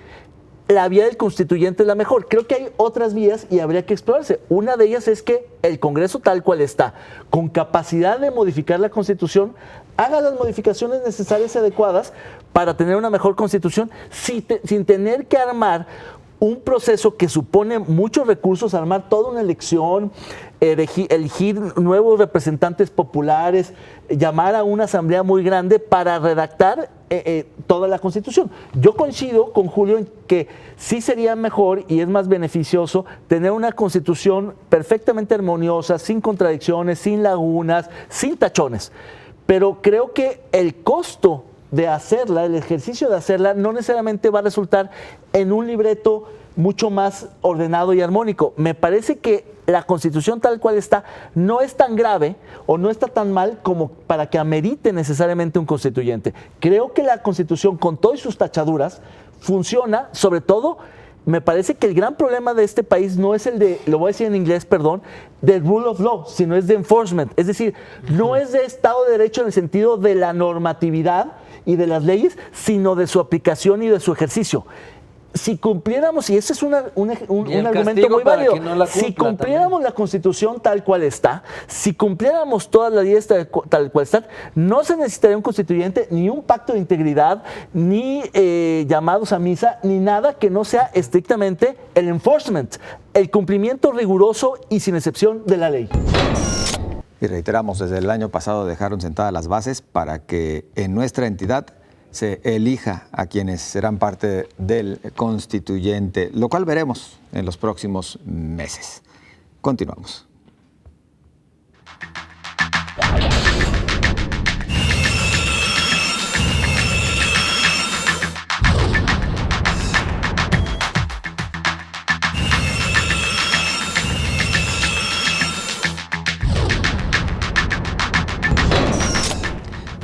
la vía del constituyente es la mejor. Creo que hay otras vías y habría que explorarse. Una de ellas es que el Congreso tal cual está, con capacidad de modificar la Constitución, haga las modificaciones necesarias y adecuadas para tener una mejor Constitución sin tener que armar un proceso que supone muchos recursos, armar toda una elección, elegir nuevos representantes populares, llamar a una asamblea muy grande para redactar toda la Constitución. Yo coincido con Julio en que sí sería mejor y es más beneficioso tener una Constitución perfectamente armoniosa, sin contradicciones, sin lagunas, sin tachones. Pero creo que el costo de hacerla, el ejercicio de hacerla, no necesariamente va a resultar en un libreto mucho más ordenado y armónico. Me parece que la Constitución tal cual está no es tan grave o no está tan mal como para que amerite necesariamente un constituyente. Creo que la Constitución, con todas sus tachaduras, funciona, sobre todo. Me parece que el gran problema de este país no es el de, lo voy a decir en inglés, perdón, del rule of law, sino es de enforcement. Es decir, no es de Estado de Derecho en el sentido de la normatividad y de las leyes, sino de su aplicación y de su ejercicio. Si cumpliéramos, y ese es un argumento castigo muy para válido, quien no la si cumpla cumpliéramos también. la Constitución tal cual está, si cumpliéramos todas las leyes tal cual están, no se necesitaría un constituyente, ni un pacto de integridad, ni llamados a misa, ni nada que no sea estrictamente el enforcement, el cumplimiento riguroso y sin excepción de la ley. Y reiteramos, desde el año pasado dejaron sentadas las bases para que en nuestra entidad se elija a quienes serán parte del constituyente, lo cual veremos en los próximos meses. Continuamos.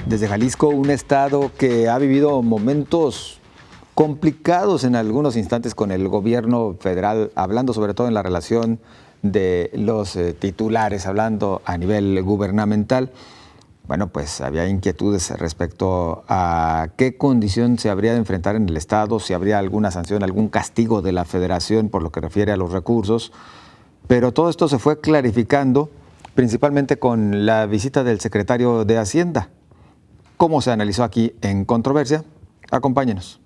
Desde Jalisco, un estado que ha vivido momentos complicados en algunos instantes con el gobierno federal, hablando sobre todo en la relación de los titulares, hablando a nivel gubernamental, bueno, pues había inquietudes respecto a qué condición se habría de enfrentar en el Estado, si habría alguna sanción, algún castigo de la Federación por lo que refiere a los recursos, pero todo esto se fue clarificando principalmente con la visita del secretario de Hacienda. ¿Cómo se analizó aquí en Controversia? Acompáñenos.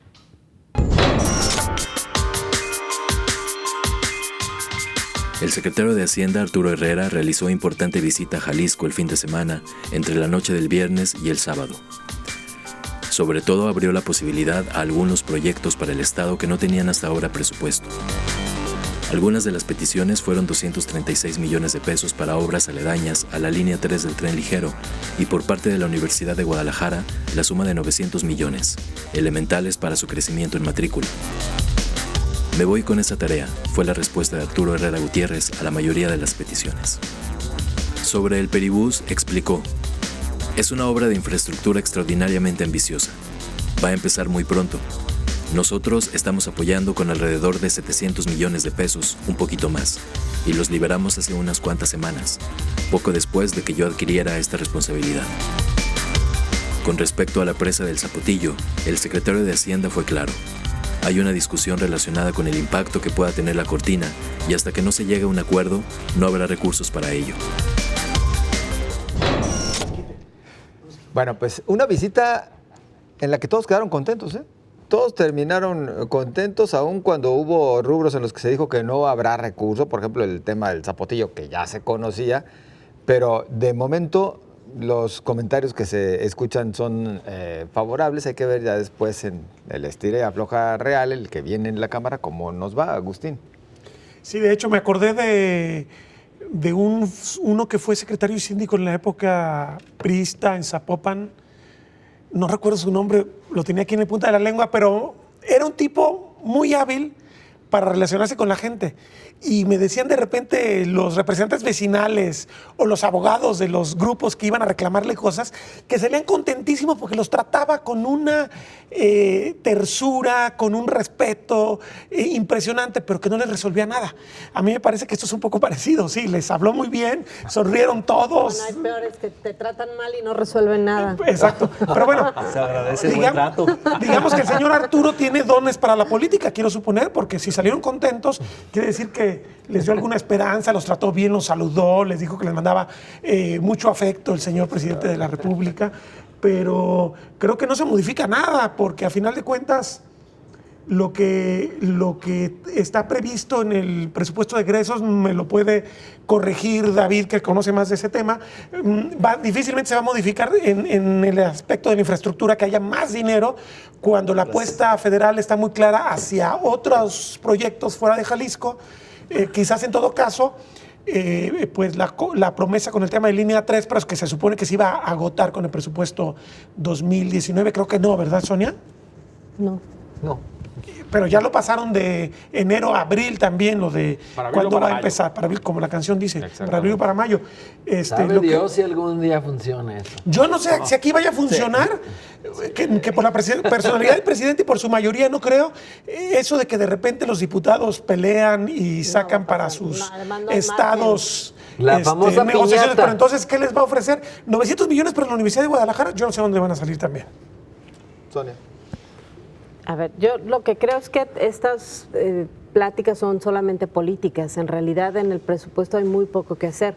El secretario de Hacienda, Arturo Herrera, realizó importante visita a Jalisco el fin de semana, entre la noche del viernes y el sábado. Sobre todo abrió la posibilidad a algunos proyectos para el Estado que no tenían hasta ahora presupuesto. Algunas de las peticiones fueron 236 millones de pesos para obras aledañas a la línea 3 del tren ligero y por parte de la Universidad de Guadalajara la suma de 900 millones, elementales para su crecimiento en matrícula. Me voy con esa tarea, fue la respuesta de Arturo Herrera Gutiérrez a la mayoría de las peticiones. Sobre el Peribús, explicó: es una obra de infraestructura extraordinariamente ambiciosa. Va a empezar muy pronto. Nosotros estamos apoyando con alrededor de 700 millones de pesos, un poquito más, y los liberamos hace unas cuantas semanas, poco después de que yo adquiriera esta responsabilidad. Con respecto a la presa del Zapotillo, el secretario de Hacienda fue claro. Hay una discusión relacionada con el impacto que pueda tener la cortina y hasta que no se llegue a un acuerdo, no habrá recursos para ello. Bueno, pues una visita en la que todos quedaron contentos, ¿eh? Todos terminaron contentos, aun cuando hubo rubros en los que se dijo que no habrá recursos, por ejemplo, el tema del Zapotillo, que ya se conocía, pero de momento los comentarios que se escuchan son favorables. Hay que ver ya después en el estira y afloja real, el que viene en la Cámara, cómo nos va, Agustín. Sí, de hecho me acordé de uno que fue secretario y síndico en la época priista en Zapopan. No recuerdo su nombre, lo tenía aquí en la punta de la lengua, pero era un tipo muy hábil para relacionarse con la gente. Y me decían de repente los representantes vecinales o los abogados de los grupos que iban a reclamarle cosas, que salían contentísimos porque los trataba con una tersura, con un respeto impresionante, pero que no les resolvía nada. A mí me parece que esto es un poco parecido, sí, les habló muy bien, sonrieron todos. Bueno, hay peores que te tratan mal y no resuelven nada. Exacto, pero bueno, se agradece el buen trato. Digamos que el señor Arturo tiene dones para la política, quiero suponer, porque si salieron contentos, quiere decir que les dio alguna esperanza, los trató bien, los saludó, les dijo que les mandaba mucho afecto el señor presidente de la República, pero creo que no se modifica nada, porque a final de cuentas lo que está previsto en el presupuesto de egresos, me lo puede corregir David, que conoce más de ese tema, difícilmente se va a modificar en el aspecto de la infraestructura, que haya más dinero, cuando la apuesta federal está muy clara hacia otros proyectos fuera de Jalisco. Quizás en todo caso, pues la promesa con el tema de línea 3, pero es que se supone que se iba a agotar con el presupuesto 2019, creo que no, ¿verdad, Sonia? No. Pero ya lo pasaron de enero a abril también, lo de cuándo va a empezar, para abril, como la canción dice, para abril o para mayo. ¿Sabe Dios si algún día funciona eso? Yo no sé si aquí vaya a funcionar, que por la personalidad del presidente y por su mayoría no creo, eso de que de repente los diputados pelean y sacan para sus estados la famosa negociaciones, piñata. pero entonces, ¿qué les va a ofrecer? 900 millones para la Universidad de Guadalajara, yo no sé dónde van a salir también. Sonia. A ver, yo lo que creo es que estas pláticas son solamente políticas. En realidad en el presupuesto hay muy poco que hacer.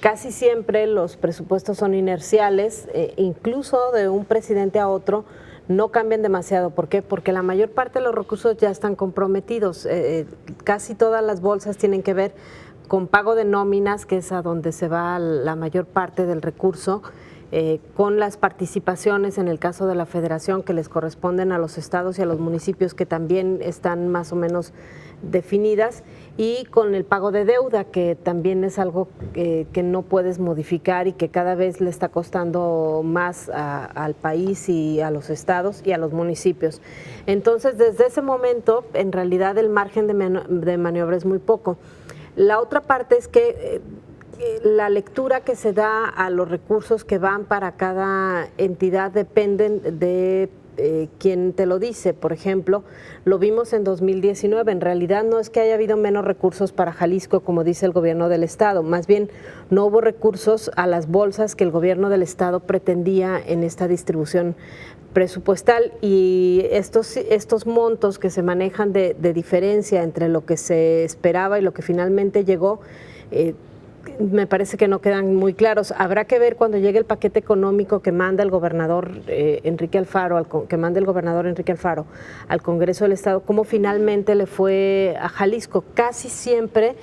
Casi siempre los presupuestos son inerciales, incluso de un presidente a otro no cambian demasiado. ¿Por qué? Porque la mayor parte de los recursos ya están comprometidos. Casi todas las bolsas tienen que ver con pago de nóminas, que es a donde se va la mayor parte del recurso, con las participaciones en el caso de la federación que les corresponden a los estados y a los municipios, que también están más o menos definidas, y con el pago de deuda, que también es algo que no puedes modificar y que cada vez le está costando más al país y a los estados y a los municipios. Entonces, desde ese momento, en realidad el margen de maniobra es muy poco. La otra parte es que la lectura que se da a los recursos que van para cada entidad dependen de quién te lo dice. Por ejemplo, lo vimos en 2019. En realidad no es que haya habido menos recursos para Jalisco, como dice el gobierno del estado. Más bien, no hubo recursos a las bolsas que el gobierno del estado pretendía en esta distribución presupuestal, y estos montos que se manejan de diferencia entre lo que se esperaba y lo que finalmente llegó, me parece que no quedan muy claros. Habrá que ver cuando llegue el paquete económico que manda el gobernador Enrique Alfaro, al Congreso del Estado, cómo finalmente le fue a Jalisco. Casi siempre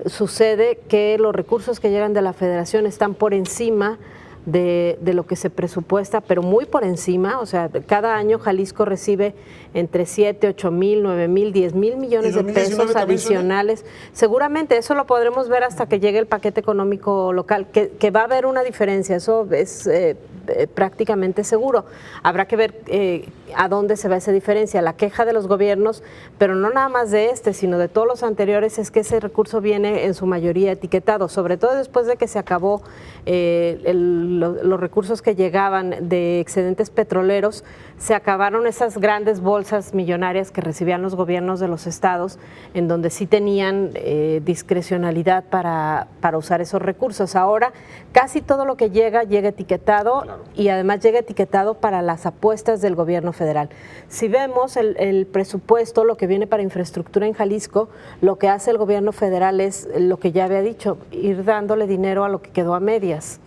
sucede que los recursos que llegan de la Federación están por encima de lo que se presupuesta, pero muy por encima. O sea, cada año Jalisco recibe entre 7, 8 mil, 9 mil, 10 mil millones de pesos adicionales. Seguramente eso lo podremos ver hasta que llegue el paquete económico local, que va a haber una diferencia, eso es prácticamente seguro. Habrá que ver a dónde se va esa diferencia. La queja de los gobiernos, pero no nada más de sino de todos los anteriores, es que ese recurso viene en su mayoría etiquetado, sobre todo después de que se acabó los recursos que llegaban de excedentes petroleros. Se acabaron esas grandes bolsas millonarias que recibían los gobiernos de los estados, en donde sí tenían discrecionalidad para usar esos recursos. Ahora casi todo lo que llega etiquetado, claro, y además llega etiquetado para las apuestas del gobierno federal. Si vemos el presupuesto, lo que viene para infraestructura en Jalisco, lo que hace el gobierno federal es lo que ya había dicho, ir dándole dinero a lo que quedó a medias,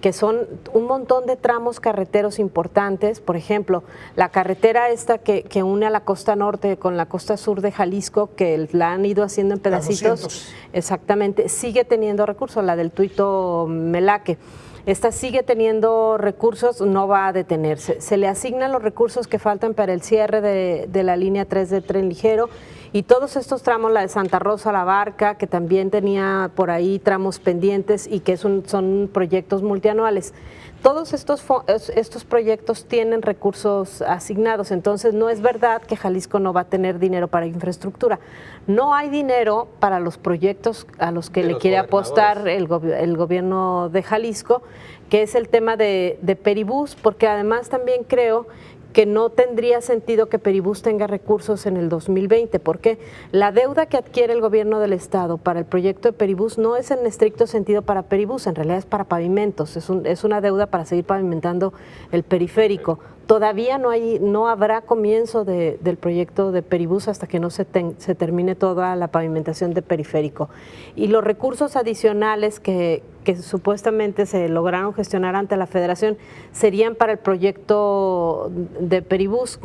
que son un montón de tramos carreteros importantes. Por ejemplo, la carretera esta que une a la costa norte con la costa sur de Jalisco, que la han ido haciendo en pedacitos, exactamente, sigue teniendo recursos, la del Tuito-Melaque. Esta sigue teniendo recursos, no va a detenerse. Se le asignan los recursos que faltan para el cierre de la línea 3 de tren ligero, y todos estos tramos, la de Santa Rosa a La Barca, que también tenía por ahí tramos pendientes y que son proyectos multianuales. Todos estos proyectos tienen recursos asignados, entonces no es verdad que Jalisco no va a tener dinero para infraestructura. No hay dinero para los proyectos a los que le quiere apostar el gobierno de Jalisco, que es el tema de Peribús, porque además también creo que no tendría sentido que Peribús tenga recursos en el 2020, porque la deuda que adquiere el gobierno del estado para el proyecto de Peribús no es en estricto sentido para Peribús, en realidad es para pavimentos, es una deuda para seguir pavimentando el periférico. Todavía no habrá comienzo del proyecto de Peribús hasta que no se termine toda la pavimentación de periférico. Y los recursos adicionales que supuestamente se lograron gestionar ante la Federación serían para el proyecto de Peribús,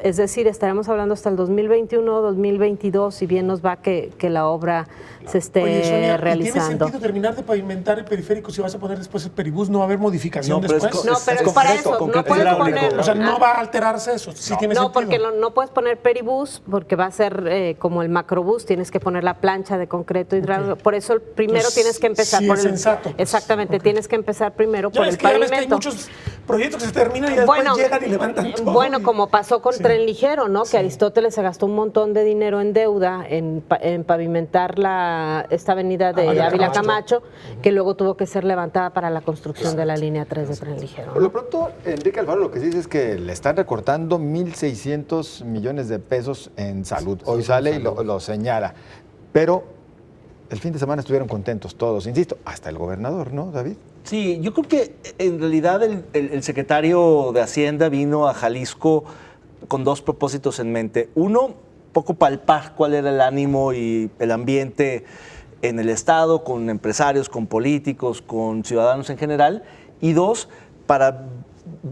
es decir, estaremos hablando hasta el 2021, 2022, si bien nos va que la obra se esté realizando. ¿Tiene sentido terminar de pavimentar el periférico si vas a poner después el Peribús? ¿No va a haber modificación después? No, pero es para eso, no puedes poner... O sea, no va a alterarse eso, sí tiene sentido. No, porque no puedes poner Peribús, porque va a ser como el macrobús, tienes que poner la plancha de concreto hidráulico. Okay. Por eso primero tienes que empezar por el... sensato. Exactamente, tienes que empezar primero por el pavimento. Hay muchos proyectos que se terminan y después llegan y levantan todo. Bueno, como pasó con Tren Ligero, ¿no? Que Aristóteles se gastó un montón de dinero en deuda en pavimentar esta avenida de Ávila Camacho, que luego tuvo que ser levantada para la construcción de la línea 3 de Tren Ligero, ¿no? Por lo pronto, Enrique Alfaro lo que dice es que le están recortando 1,600 millones de pesos en salud. Hoy sale y lo señala. Pero el fin de semana estuvieron contentos todos, insisto, hasta el gobernador, ¿no, David? Sí, yo creo que en realidad el secretario de Hacienda vino a Jalisco con dos propósitos en mente. Uno, poco palpar cuál era el ánimo y el ambiente en el Estado, con empresarios, con políticos, con ciudadanos en general. Y dos, para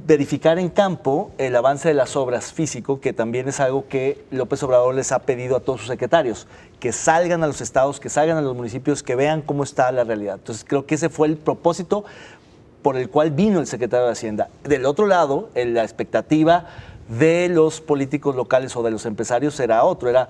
verificar en campo el avance de las obras físico, que también es algo que López Obrador les ha pedido a todos sus secretarios, que salgan a los estados, que salgan a los municipios, que vean cómo está la realidad. Entonces creo que ese fue el propósito por el cual vino el secretario de Hacienda. Del otro lado, la expectativa de los políticos locales o de los empresarios era otro, era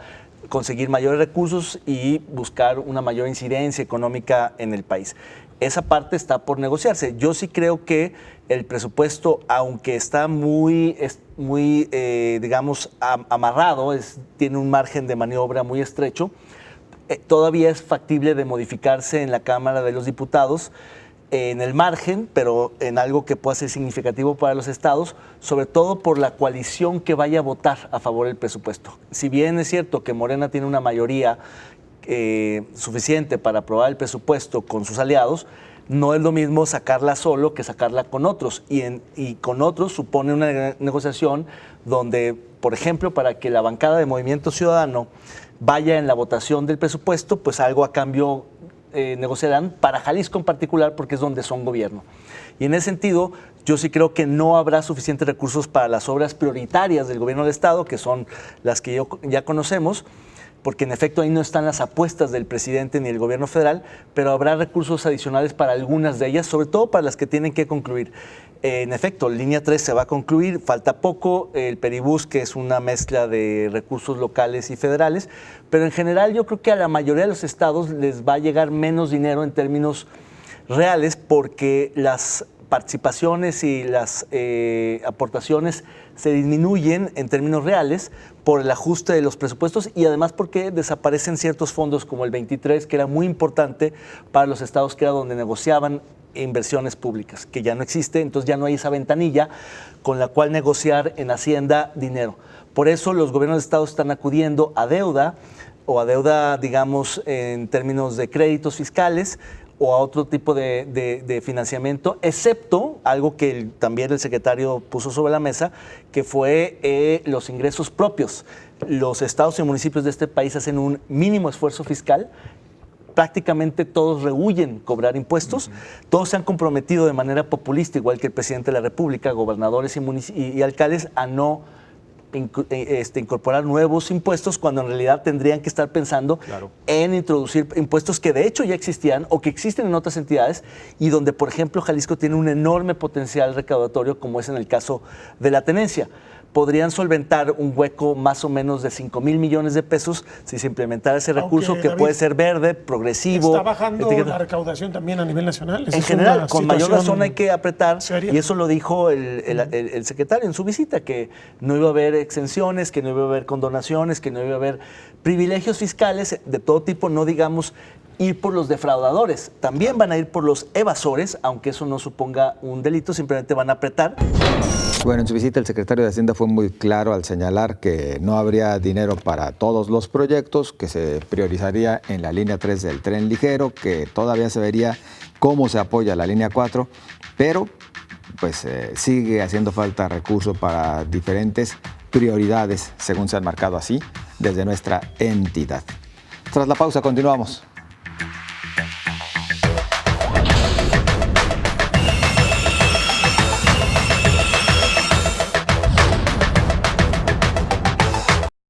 conseguir mayores recursos y buscar una mayor incidencia económica en el país. Esa parte está por negociarse. Yo sí creo que el presupuesto, aunque está muy digamos, amarrado, tiene un margen de maniobra muy estrecho, todavía es factible de modificarse en la Cámara de los Diputados en el margen, pero en algo que pueda ser significativo para los estados, sobre todo por la coalición que vaya a votar a favor del presupuesto. Si bien es cierto que Morena tiene una mayoría suficiente para aprobar el presupuesto con sus aliados, no es lo mismo sacarla solo que sacarla con otros. Y con otros supone una negociación donde, por ejemplo, para que la bancada de Movimiento Ciudadano vaya en la votación del presupuesto, pues algo a cambio negociarán para Jalisco en particular, porque es donde son gobierno. Y en ese sentido, yo sí creo que no habrá suficientes recursos para las obras prioritarias del gobierno del Estado, que son las que ya conocemos, porque en efecto ahí no están las apuestas del presidente ni del gobierno federal, pero habrá recursos adicionales para algunas de ellas, sobre todo para las que tienen que concluir. En efecto, línea 3 se va a concluir, falta poco, el Peribús, que es una mezcla de recursos locales y federales, pero en general yo creo que a la mayoría de los estados les va a llegar menos dinero en términos reales, porque las participaciones y las aportaciones se disminuyen en términos reales por el ajuste de los presupuestos y además porque desaparecen ciertos fondos como el 23, que era muy importante para los estados, que era donde negociaban inversiones públicas, que ya no existe, entonces ya no hay esa ventanilla con la cual negociar en Hacienda dinero. Por eso los gobiernos de estados están acudiendo a deuda, o a deuda, digamos, en términos de créditos fiscales, o a otro tipo de financiamiento, excepto algo que también el secretario puso sobre la mesa, que fue los ingresos propios. Los estados y municipios de este país hacen un mínimo esfuerzo fiscal, prácticamente todos rehúyen cobrar impuestos, todos se han comprometido de manera populista, igual que el presidente de la República, gobernadores y alcaldes, a no incorporar nuevos impuestos, cuando en realidad tendrían que estar pensando en introducir impuestos que de hecho ya existían o que existen en otras entidades, y donde, por ejemplo, Jalisco tiene un enorme potencial recaudatorio, como es en el caso de la tenencia. Podrían solventar un hueco más o menos de 5,000 millones de pesos si se implementara ese recurso, aunque, que David, puede ser verde, progresivo. ¿Está bajando la recaudación también a nivel nacional? En general, con mayor razón hay que apretar, y eso lo dijo el secretario en su visita, que no iba a haber exenciones, que no iba a haber condonaciones, que no iba a haber privilegios fiscales de todo tipo, no digamos ir por los defraudadores, también van a ir por los evasores, aunque eso no suponga un delito, simplemente van a apretar. Bueno, en su visita el secretario de Hacienda fue muy claro al señalar que no habría dinero para todos los proyectos, que se priorizaría en la línea 3 del tren ligero, que todavía se vería cómo se apoya la línea 4, pero pues sigue haciendo falta recursos para diferentes prioridades, según se han marcado así desde nuestra entidad. Tras la pausa continuamos.